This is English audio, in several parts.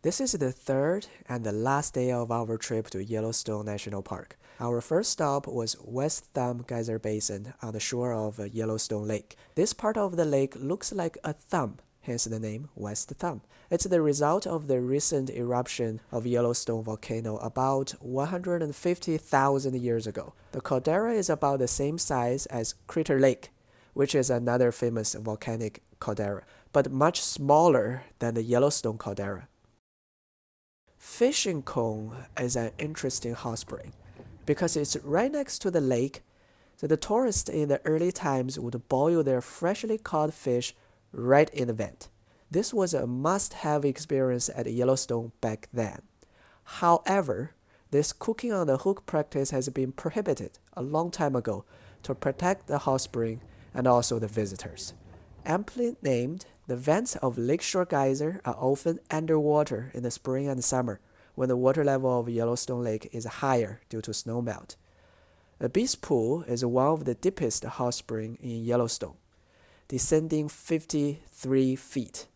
This is the third and the last day of our trip to Yellowstone National Park. Our first stop was West Thumb Geyser Basin on the shore of Yellowstone Lake. This part of the lake looks like a thumb, hence the name West Thumb. It's the result of the recent eruption of Yellowstone volcano about 150,000 years ago. The caldera is about the same size as Crater Lake, which is another famous volcanic caldera, but much smaller than the Yellowstone caldera. Fishing Cone is an interesting hot spring because it's right next to the lake, so the tourists in the early times would boil their freshly caught fish right in the vent. This was a must-have experience at Yellowstone back then. However, this cooking on the hook practice has been prohibited a long time ago to protect the hot spring and also the visitors. Aptly named, the vents of Lakeshore Geyser are often underwater in the spring and summer when the water level of Yellowstone Lake is higher due to snowmelt. The Beast Pool is one of the deepest hot springs in Yellowstone, descending 53 feet.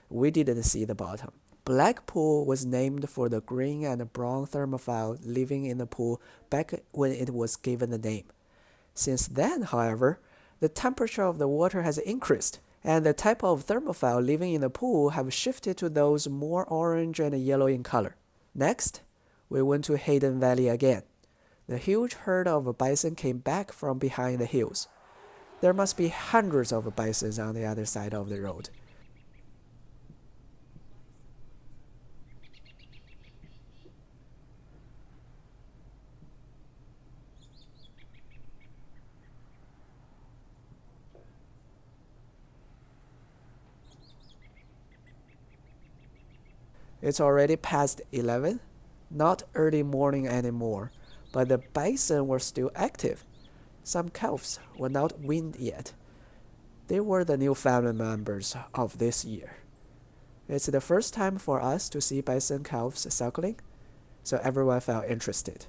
We didn't see the bottom. Black Pool was named for the green and brown thermophile living in the pool back when it was given the name. Since then, however, the temperature of the water has increased, and the type of thermophile living in the pool have shifted to those more orange and yellow in color. Next, we went to Hayden Valley again. The huge herd of bison came back from behind the hills. There must be hundreds of bisons on the other side of the road. It's already past 11, not early morning anymore, but the bison were still active. Some calves were not weaned yet. They were the new family members of this year. It's the first time for us to see bison calves suckling, so everyone felt interested.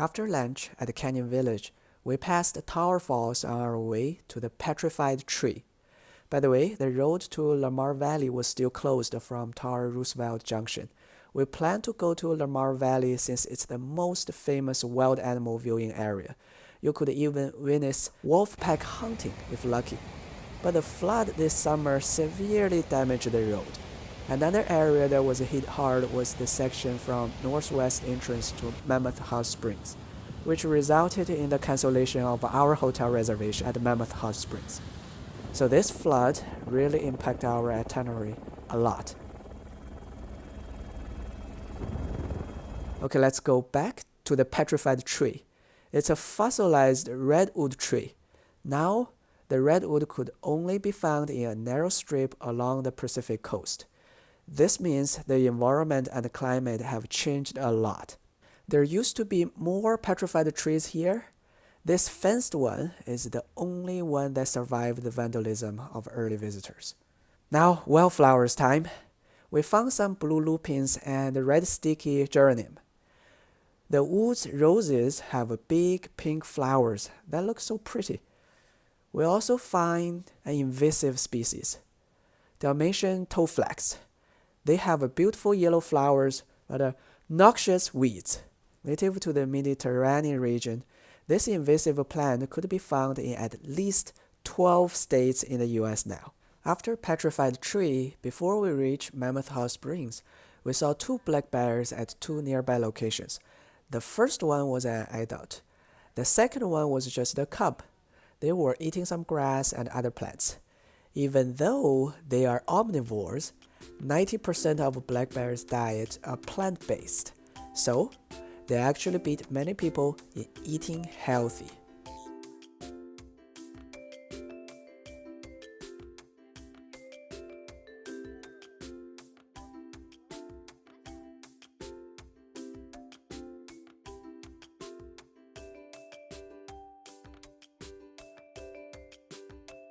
After lunch at the Canyon Village, we passed Tower Falls on our way to the Petrified Tree. By the way, the road to Lamar Valley was still closed from Tower Roosevelt Junction. We plan to go to Lamar Valley since it's the most famous wild animal viewing area. You could even witness wolf pack hunting if lucky. But the flood this summer severely damaged the road. Another area that was hit hard was the section from northwest entrance to Mammoth Hot Springs, which resulted in the cancellation of our hotel reservation at Mammoth Hot Springs. So this flood really impacted our itinerary a lot. Okay, let's go back to the petrified tree. It's a fossilized redwood tree. Now, the redwood could only be found in a narrow strip along the Pacific coast. This means the environment and climate have changed a lot. There used to be more petrified trees here. This fenced one is the only one that survived the vandalism of early visitors. Now, wildflowers time. We found some blue lupins and red sticky geranium. The woods roses have big pink flowers that look so pretty. We also find an invasive species, Dalmatian toadflax. They have beautiful yellow flowers but are noxious weeds. Native to the Mediterranean region, this invasive plant could be found in at least 12 states in the US now. After Petrified Tree, before we reached Mammoth Hot Springs, we saw two black bears at two nearby locations. The first one was an adult. The second one was just a cub. They were eating some grass and other plants. Even though they are omnivores, 90% of black bears' diet are plant-based. So, they actually beat many people in eating healthy.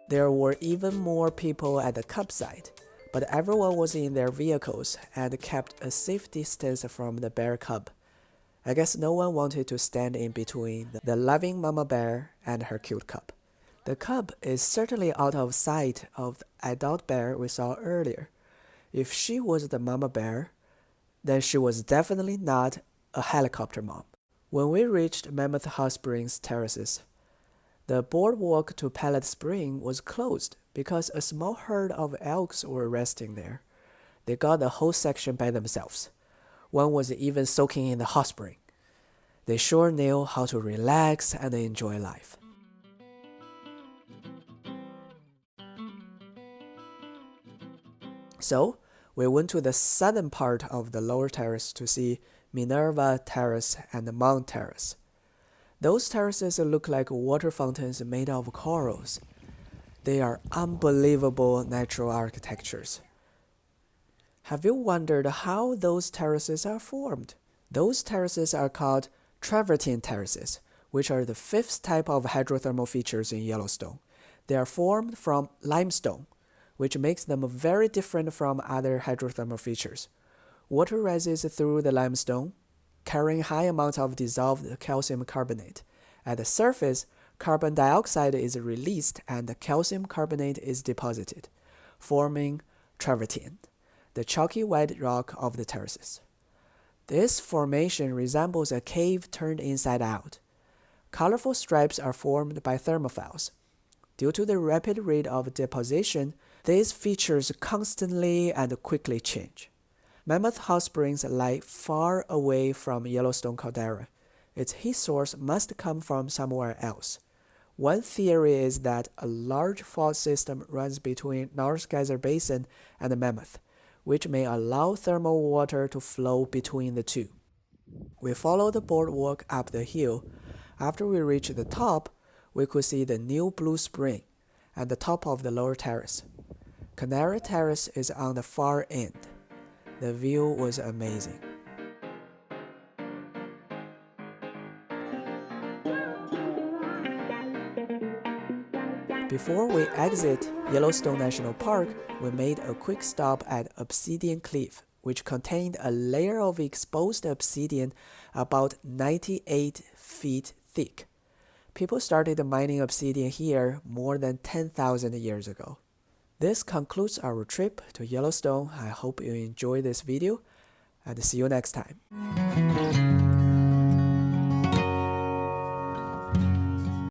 There were even more people at the campsite. but everyone was in their vehicles and kept a safe distance from the bear cub. I guess no one wanted to stand in between the loving mama bear and her cute cub. The cub is certainly out of sight of the adult bear we saw earlier. If she was the mama bear, then she was definitely not a helicopter mom. When we reached Mammoth Hot Springs terraces, the boardwalk to Pellet Spring was closed because a small herd of elks were resting there. They got the whole section by themselves. One was even soaking in the hot spring. They sure knew how to relax and enjoy life. So, we went to the southern part of the lower terrace to see Minerva Terrace and Mount Terrace. Those terraces look like water fountains made of corals. They are unbelievable natural architectures. Have you wondered how those terraces are formed? Those terraces are called travertine terraces, which are the fifth type of hydrothermal features in Yellowstone. They are formed from limestone, which makes them very different from other hydrothermal features. Water rises through the limestone, carrying high amounts of dissolved calcium carbonate. At the surface, carbon dioxide is released and calcium carbonate is deposited, forming travertine, the chalky white rock of the terraces. This formation resembles a cave turned inside out. Colorful stripes are formed by thermophiles. Due to the rapid rate of deposition, these features constantly and quickly change. Mammoth Hot Springs lie far away from Yellowstone caldera. Its heat source must come from somewhere else. One theory is that a large fault system runs between North Geyser Basin and Mammoth, which may allow thermal water to flow between the two. We followed the boardwalk up the hill. After we reached the top, we could see the new Blue Spring at the top of the lower terrace. Canary Terrace is on the far end. The view was amazing. Before we exit Yellowstone National Park, we made a quick stop at Obsidian Cliff, which contained a layer of exposed obsidian about 98 feet thick. People started mining obsidian here more than 10,000 years ago. This concludes our trip to Yellowstone. I hope you enjoyed this video, and see you next time.